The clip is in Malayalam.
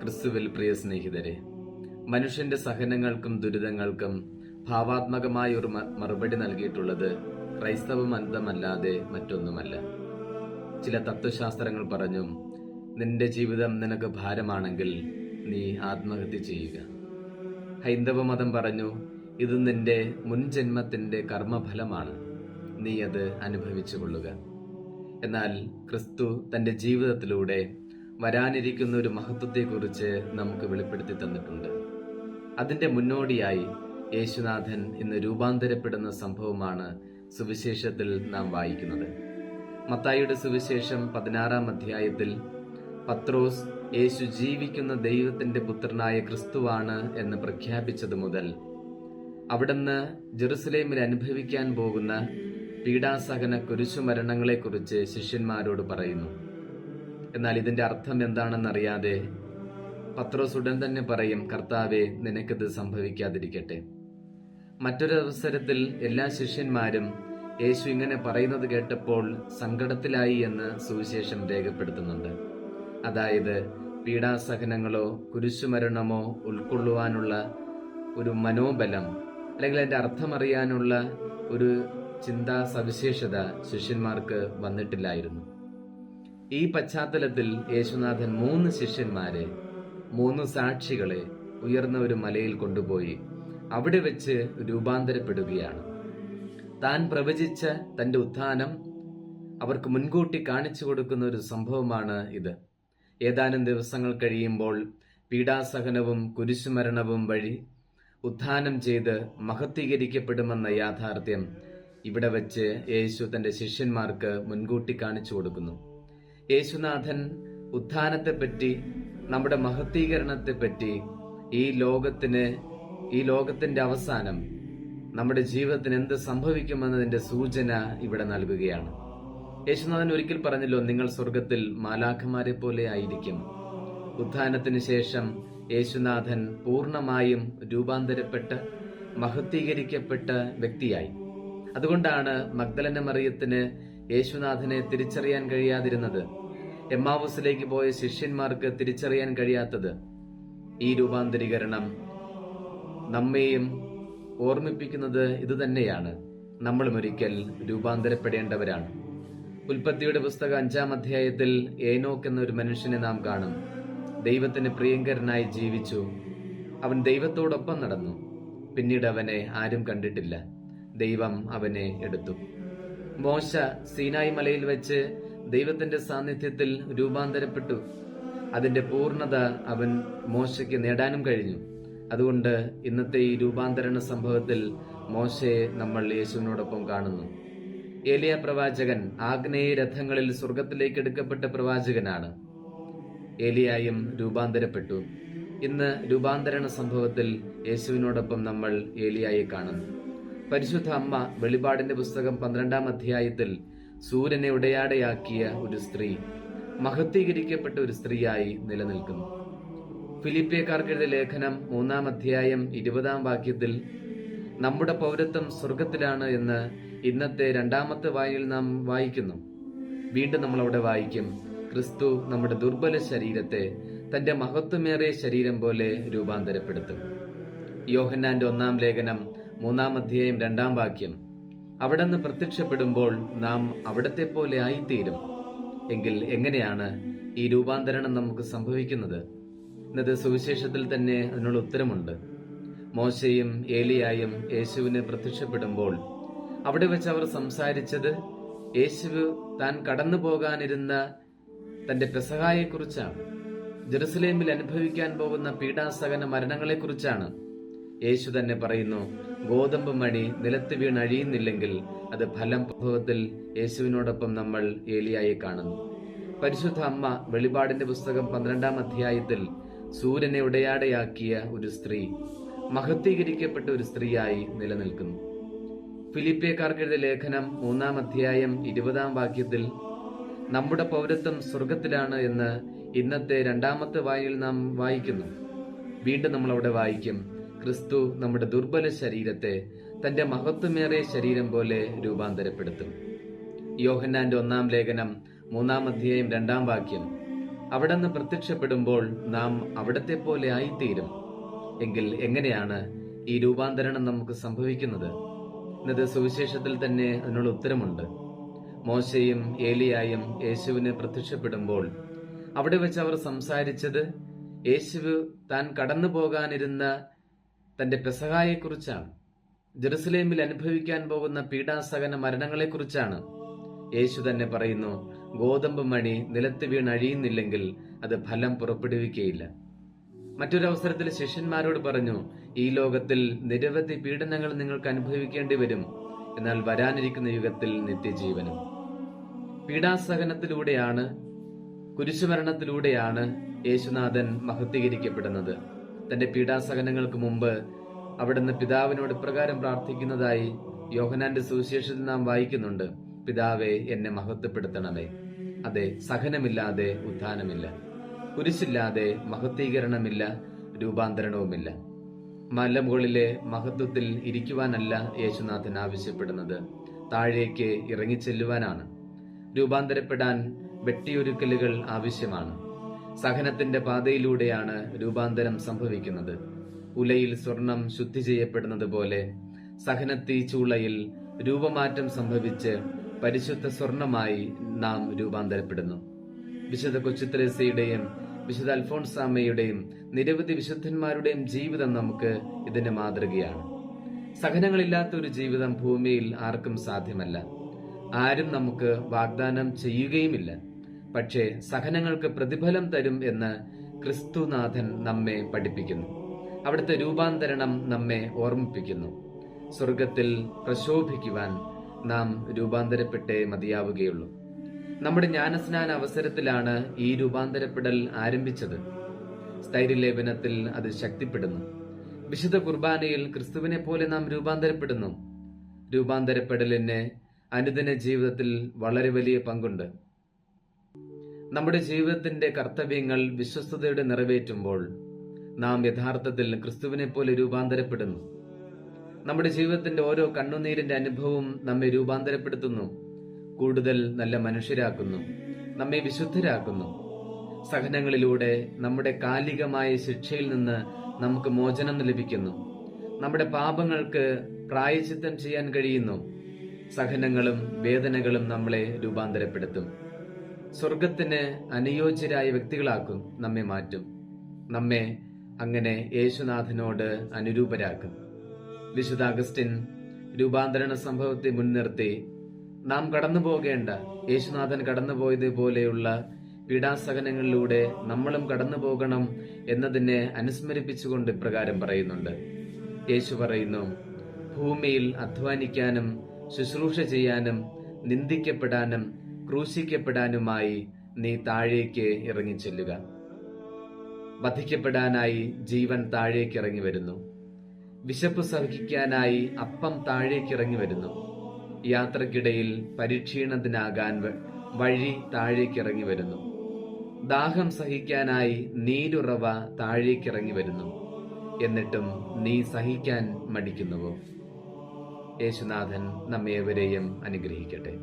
ക്രിസ്തുവിൽ പ്രിയ സ്നേഹിതരെ, മനുഷ്യന്റെ സഹനങ്ങൾക്കും ദുരിതങ്ങൾക്കും ഭാവാത്മകമായ ഒരു മറുപടി നൽകിയിട്ടുള്ളത് ക്രൈസ്തവ മതമല്ലാതെ മറ്റൊന്നുമല്ല. ചില തത്വശാസ്ത്രങ്ങൾ പറഞ്ഞു, നിന്റെ ജീവിതം നിനക്ക് ഭാരമാണെങ്കിൽ നീ ആത്മഹത്യ ചെയ്യുക. ഹൈന്ദവ മതം പറഞ്ഞു, ഇത് നിന്റെ മുൻജന്മത്തിന്റെ കർമ്മഫലമാണ്, നീ അത് അനുഭവിച്ചു കൊള്ളുക. എന്നാൽ ക്രിസ്തു തന്റെ ജീവിതത്തിലൂടെ വരാനിരിക്കുന്ന ഒരു മഹത്വത്തെക്കുറിച്ച് നമുക്ക് വെളിപ്പെടുത്തി തന്നിട്ടുണ്ട്. അതിന്റെ മുന്നോടിയായി യേശുനാഥൻ ഇന്ന് രൂപാന്തരപ്പെടുന്ന സംഭവമാണ് സുവിശേഷത്തിൽ നാം വായിക്കുന്നത്. മത്തായിയുടെ സുവിശേഷം 16-ാം അധ്യായത്തിൽ പത്രോസ് യേശു ജീവിക്കുന്ന ദൈവത്തിന്റെ പുത്രനായ ക്രിസ്തുവാണ് എന്ന് പ്രഖ്യാപിച്ചത് മുതൽ അവിടുന്ന് ജെറുസലേമിൽ അനുഭവിക്കാൻ പോകുന്ന പീഡാസഹന കുരിശുമരണങ്ങളെക്കുറിച്ച് ശിഷ്യന്മാരോട് പറയുന്നു. എന്നാൽ ഇതിന്റെ അർത്ഥം എന്താണെന്നറിയാതെ പത്രോസ് ഉടൻ തന്നെ പറയും, കർത്താവേ, നിനക്കിത് സംഭവിക്കാതിരിക്കട്ടെ. മറ്റൊരവസരത്തിൽ എല്ലാ ശിഷ്യന്മാരും യേശു ഇങ്ങനെ പറയുന്നത് കേട്ടപ്പോൾ സങ്കടത്തിലായി എന്ന് സുവിശേഷം രേഖപ്പെടുത്തുന്നുണ്ട്. അതായത് പീഡാസഹനങ്ങളോ കുരിശുമരണമോ ഉൾക്കൊള്ളുവാനുള്ള ഒരു മനോബലം അല്ലെങ്കിൽ അതിന്റെ അർത്ഥമറിയാനുള്ള ഒരു ചിന്താ സവിശേഷത ശിഷ്യന്മാർക്ക് വന്നിട്ടില്ലായിരുന്നു. ഈ പശ്ചാത്തലത്തിൽ യേശുനാഥൻ 3 ശിഷ്യന്മാരെ, 3 സാക്ഷികളെ ഉയർന്ന ഒരു മലയിൽ കൊണ്ടുപോയി അവിടെ വെച്ച് രൂപാന്തരപ്പെടുകയാണ്. താൻ പ്രവചിച്ച തന്റെ ഉത്ഥാനം അവർക്ക് മുൻകൂട്ടി കാണിച്ചു കൊടുക്കുന്ന ഒരു സംഭവമാണ് ഇത്. ഏതാനും ദിവസങ്ങൾ കഴിയുമ്പോൾ പീഡാസഹനവും കുരിശുമരണവും വഴി ഉത്ഥാനം ചെയ്ത് മഹത്വീകരിക്കപ്പെടുമെന്ന യാഥാർത്ഥ്യം ഇവിടെ വെച്ച് യേശു തന്റെ ശിഷ്യന്മാർക്ക് മുൻകൂട്ടി കാണിച്ചു കൊടുക്കുന്നു. യേശുനാഥൻ ഉത്ഥാനത്തെപ്പറ്റി, നമ്മുടെ മഹത്വീകരണത്തെപ്പറ്റി, ഈ ലോകത്തിന്റെ അവസാനം നമ്മുടെ ജീവിതത്തിന് എന്ത് സംഭവിക്കുമെന്നതിന്റെ സൂചന ഇവിടെ നൽകുകയാണ്. യേശുനാഥൻ ഒരിക്കൽ പറഞ്ഞല്ലോ, നിങ്ങൾ സ്വർഗത്തിൽ മാലാഖമാരെ പോലെ ആയിരിക്കും. ഉത്ഥാനത്തിന് ശേഷം യേശുനാഥൻ പൂർണ്ണമായും രൂപാന്തരപ്പെട്ട് മഹത്വീകരിക്കപ്പെട്ട വ്യക്തിയായി. അതുകൊണ്ടാണ് മഗ്ദലന മറിയത്തിന് യേശുനാഥനെ തിരിച്ചറിയാൻ കഴിയാതിരുന്നത്. എമ്മാവുസിലേക്ക് പോയ ശിഷ്യന്മാർക്ക് തിരിച്ചറിയാൻ കഴിയാത്തത്. ഈ രൂപാന്തരീകരണം നമ്മെയും ഓർമ്മിപ്പിക്കുന്നത് ഇതുതന്നെയാണ്. നമ്മളും ഒരിക്കൽ രൂപാന്തരപ്പെടേണ്ടവരാണ്. ഉൽപ്പത്തിയുടെ പുസ്തകം 5-ാം അധ്യായത്തിൽ ഏനോക്ക് എന്നൊരു മനുഷ്യനെ നാം കാണും. ദൈവത്തിന് പ്രിയങ്കരനായി ജീവിച്ചു. അവൻ ദൈവത്തോടൊപ്പം നടന്നു. പിന്നീട് അവനെ ആരും കണ്ടിട്ടില്ല. ദൈവം അവനെ എടുത്തു. മോശ സീനായി മലയിൽ വെച്ച് ദൈവത്തിന്റെ സാന്നിധ്യത്തിൽ രൂപാന്തരപ്പെട്ടു. അതിന്റെ പൂർണ്ണത അവൻ മോശയ്ക്ക് നേടാനും കഴിഞ്ഞു. അതുകൊണ്ട് ഇന്നത്തെ ഈ രൂപാന്തരണ സംഭവത്തിൽ മോശയെ നമ്മൾ യേശുവിനോടൊപ്പം കാണുന്നു. ഏലിയ പ്രവാചകൻ ആഗ്നേയ രഥങ്ങളിൽ സ്വർഗത്തിലേക്ക് എടുക്കപ്പെട്ട പ്രവാചകനാണ്. ഏലിയായും രൂപാന്തരപ്പെട്ടു. ഇന്ന് രൂപാന്തരണ സംഭവത്തിൽ യേശുവിനോടൊപ്പം നമ്മൾ ഏലിയായെ കാണുന്നു. പരിശുദ്ധ അമ്മ വെളിപാടിന്റെ പുസ്തകം 12-ാം അധ്യായത്തിൽ സൂര്യനെ ഉടയാടയാക്കിയ ഒരു സ്ത്രീ, മഹത്വീകരിക്കപ്പെട്ട ഒരു സ്ത്രീയായി നിലനിൽക്കുന്നു. ഫിലിപ്പിയക്കാർക്ക് എഴുതിയ ലേഖനം 3-ാം അധ്യായം 20-ാം വാക്യത്തിൽ നമ്മുടെ പൗരത്വം സ്വർഗത്തിലാണ് എന്ന് ഇന്നത്തെ 2-ാമത്തെ വായനയിൽ നാം വായിക്കുന്നു. വീണ്ടും നമ്മൾ അവിടെ വായിക്കും, ക്രിസ്തു നമ്മുടെ ദുർബല ശരീരത്തെ തന്റെ മഹത്വമേറിയ ശരീരം പോലെ രൂപാന്തരപ്പെടുത്തും. യോഹന്നാന്റെ 1-ാം ലേഖനം 3-ാം അധ്യായം 2-ാം വാക്യം, അവിടെ നിന്ന് പ്രത്യക്ഷപ്പെടുമ്പോൾ നാം അവിടത്തെ പോലെ ആയിത്തീരും. എങ്കിൽ എങ്ങനെയാണ് ഈ രൂപാന്തരണം നമുക്ക് സംഭവിക്കുന്നത്? ഇന്നത്തെ സുവിശേഷത്തിൽ തന്നെ അതിനുള്ള ഉത്തരമുണ്ട്. മോശയും ഏലിയായും യേശുവിന് പ്രത്യക്ഷപ്പെടുമ്പോൾ അവിടെ വെച്ച് അവർ സംസാരിച്ചത് യേശു താൻ കടന്നു പോകാനിരുന്ന തന്റെ പെസഹായെക്കുറിച്ചാണ്. ജെറുസലേമിൽ അനുഭവിക്കാൻ പോകുന്ന പീഡാസഹന മരണങ്ങളെക്കുറിച്ചാണ്. യേശു തന്നെ പറയുന്നു, ഗോതമ്പ് മണി നിലത്ത് വീണ് അഴിയുന്നില്ലെങ്കിൽ അത് ഫലംഭവത്തിൽ യേശുവിനോടൊപ്പം നമ്മൾ ഏലിയായെ കാണുന്നു. പരിശുദ്ധ അമ്മ വെളിപാടിന്റെ പുസ്തകം 12-ാം അധ്യായത്തിൽ സൂര്യനെ ഉടയാടയാക്കിയ ഒരു സ്ത്രീ, മഹത്വീകരിക്കപ്പെട്ട ഒരു സ്ത്രീയായി നിലനിൽക്കുന്നു. ഫിലിപ്പിയക്കാർക്ക് എഴുതിയ ലേഖനം 3-ാം അധ്യായം 20-ാം വാക്യത്തിൽ നമ്മുടെ പൗരത്വം സ്വർഗത്തിലാണ് എന്ന് ഇന്നത്തെ 2-ാമത്തെ വായനയിൽ നാം വായിക്കുന്നു. വീണ്ടും നമ്മൾ അവിടെ വായിക്കും, ക്രിസ്തു നമ്മുടെ ദുർബല ശരീരത്തെ തന്റെ മഹത്വമേറിയ ശരീരം പോലെ രൂപാന്തരപ്പെടുത്തും. യോഹന്നാന്റെ 1-ാം ലേഖനം 3-ാം അധ്യായം 2-ാം വാക്യം, അവിടെ നിന്ന് പ്രത്യക്ഷപ്പെടുമ്പോൾ നാം അവിടത്തെ പോലെ ആയിത്തീരും. എങ്കിൽ എങ്ങനെയാണ് ഈ രൂപാന്തരണം നമുക്ക് സംഭവിക്കുന്നത്? ഇന്നത്തെ സുവിശേഷത്തിൽ തന്നെ അതിനുള്ള ഉത്തരമുണ്ട്. മോശയും ഏലിയായും യേശുവിന് പ്രത്യക്ഷപ്പെടുമ്പോൾ അവിടെ വെച്ച് അവർ സംസാരിച്ചത് യേശു താൻ കടന്നു പോകാനിരുന്ന തന്റെ പെസഹായെക്കുറിച്ചാണ്, ജെറുസലേമിൽ അനുഭവിക്കാൻ പോകുന്ന പീഡാസഹന മരണങ്ങളെക്കുറിച്ചാണ്. യേശു തന്നെ പറയുന്നു, ഗോതമ്പ് മണി നിലത്ത് വീണ് അഴിയുന്നില്ലെങ്കിൽ അത് ഫലം പുറപ്പെടുവിക്കുകയില്ല. മറ്റൊരവസരത്തിൽ ശിഷ്യന്മാരോട് പറഞ്ഞു, ഈ ലോകത്തിൽ നിരവധി പീഡനങ്ങൾ നിങ്ങൾക്ക് അനുഭവിക്കേണ്ടി വരും, എന്നാൽ വരാനിരിക്കുന്ന യുഗത്തിൽ നിത്യജീവനും. പീഡാസഹനത്തിലൂടെയാണ്, കുരിശുമരണത്തിലൂടെയാണ് യേശുനാഥൻ മഹത്വീകരിക്കപ്പെടുന്നത്. തന്റെ പീഡാസഹനങ്ങൾക്ക് മുമ്പ് അവിടുന്ന് പിതാവിനോട് ഇപ്രകാരം പ്രാർത്ഥിക്കുന്നതായി യോഹന്നാന്റെ സുവിശേഷത്തിൽ നാം വായിക്കുന്നുണ്ട്: പിതാവേ, എന്നെ മഹത്വപ്പെടുത്തണമേ. അതെ, സഹനമില്ലാതെ ഉത്ഥാനമില്ല, കുരിശില്ലാതെ മഹത്വീകരണമില്ല, രൂപാന്തരണവുമില്ല. മലമുകളിലെ മഹത്വത്തിൽ ഇരിക്കുവാനല്ല യേശുനാഥൻ ആവശ്യപ്പെടുന്നത്, താഴേക്ക് ഇറങ്ങിച്ചെല്ലുവാനാണ്. രൂപാന്തരപ്പെടാൻ വെട്ടിയൊരുക്കലുകൾ ആവശ്യമാണ്. സഹനത്തിന്റെ പാതയിലൂടെയാണ് രൂപാന്തരം സംഭവിക്കുന്നത്. ഉലയിൽ സ്വർണം ശുദ്ധി ചെയ്യപ്പെടുന്നത് പോലെ സഹനത്തീ ചൂളയിൽ രൂപമാറ്റം സംഭവിച്ച് പരിശുദ്ധ സ്വർണമായി നാം രൂപാന്തരപ്പെടുന്നു. വിശുദ്ധ കൊച്ചുത്രേസ്യയുടെയും വിശുദ്ധ അൽഫോൺസാമ്മയുടെയും നിരവധി വിശുദ്ധന്മാരുടെയും ജീവിതം നമുക്ക് ഇതിന് മാതൃകയാണ്. സഹനങ്ങളില്ലാത്ത ഒരു ജീവിതം ഭൂമിയിൽ ആർക്കും സാധ്യമല്ല. ആരും നമുക്ക് വാഗ്ദാനം ചെയ്യുകയുമില്ല. പക്ഷേ സഹനങ്ങൾക്ക് പ്രതിഫലം തരും എന്ന് ക്രിസ്തുനാഥൻ നമ്മെ പഠിപ്പിക്കുന്നു. അവിടുത്തെ രൂപാന്തരണം നമ്മെ ഓർമ്മിപ്പിക്കുന്നു. സ്വർഗത്തിൽ പ്രശോഭിക്കുവാൻ നാം രൂപാന്തരപ്പെട്ടേ മതിയാവുകയുള്ളൂ. നമ്മുടെ ജ്ഞാനസ്നാന അവസരത്തിലാണ് ഈ രൂപാന്തരപ്പെടൽ ആരംഭിച്ചത്. സ്ഥൈര്യലേപനത്തിൽ അത് ശക്തിപ്പെടുന്നു. വിശുദ്ധ കുർബാനയിൽ ക്രിസ്തുവിനെ പോലെ നാം രൂപാന്തരപ്പെടുന്നു. രൂപാന്തരപ്പെടലിന് അനുദിന ജീവിതത്തിൽ വളരെ വലിയ പങ്കുണ്ട്. നമ്മുടെ ജീവിതത്തിന്റെ കർത്തവ്യങ്ങൾ വിശ്വസ്തയോടെ നിറവേറ്റുമ്പോൾ നാം യഥാർത്ഥത്തിൽ ക്രിസ്തുവിനെ പോലെ രൂപാന്തരപ്പെടുന്നു. നമ്മുടെ ജീവിതത്തിന്റെ ഓരോ കണ്ണുനീരിന്റെ അനുഭവവും നമ്മെ രൂപാന്തരപ്പെടുത്തുന്നു, കൂടുതൽ നല്ല മനുഷ്യരാക്കുന്നു, നമ്മെ വിശുദ്ധരാക്കുന്നു. സഹനങ്ങളിലൂടെ നമ്മുടെ കാലികമായ ശിക്ഷയിൽ നിന്ന് നമുക്ക് മോചനം ലഭിക്കുന്നു. നമ്മുടെ പാപങ്ങൾക്ക് പ്രായശ്ചിത്തം ചെയ്യാൻ കഴിയുന്നു. സഹനങ്ങളും വേദനകളും നമ്മളെ രൂപാന്തരപ്പെടുത്തും. സ്വർഗത്തിന് അനുയോജ്യരായ വ്യക്തികളാക്കും, നമ്മെ മാറ്റും. നമ്മെ അങ്ങനെ യേശുനാഥനോട് അനുരൂപരാക്കും. വിശുദ്ധ അഗസ്റ്റിൻ രൂപാന്തരണ സംഭവത്തെ മുൻനിർത്തി നാം കടന്നു പോകേണ്ട, യേശുനാഥൻ കടന്നുപോയതുപോലെയുള്ള പീഡാസഹനങ്ങളിലൂടെ നമ്മളും കടന്നു പോകണം എന്നതിനെ അനുസ്മരിപ്പിച്ചുകൊണ്ട് ഇപ്രകാരം പറയുന്നുണ്ട്. യേശു പറയുന്നു, ഭൂമിയിൽ അധ്വാനിക്കാനും ശുശ്രൂഷ ചെയ്യാനും നിന്ദിക്കപ്പെടാനും ക്രൂശിക്കപ്പെടാനുമായി നീ താഴേക്ക് ഇറങ്ങിച്ചെല്ലുക. വധിക്കപ്പെടാനായി ജീവൻ താഴേക്ക് ഇറങ്ങി വരുന്നു. വിശപ്പ് സഹിക്കാനായി അപ്പം താഴേക്ക് ഇറങ്ങി വരുന്നു. യാത്രക്കിടയിൽ പരിക്ഷീണത്തിനാകാൻ വഴി താഴേക്ക് ഇറങ്ങി വരുന്നു. ദാഹം സഹിക്കാനായി നീരുറവ താഴേക്ക് ഇറങ്ങി വരുന്നു. എന്നിട്ടും നീ സഹിക്കാൻ മടിക്കുന്നുവോ? യേശുനാഥൻ നമ്മേവരെയും അനുഗ്രഹിക്കട്ടെ.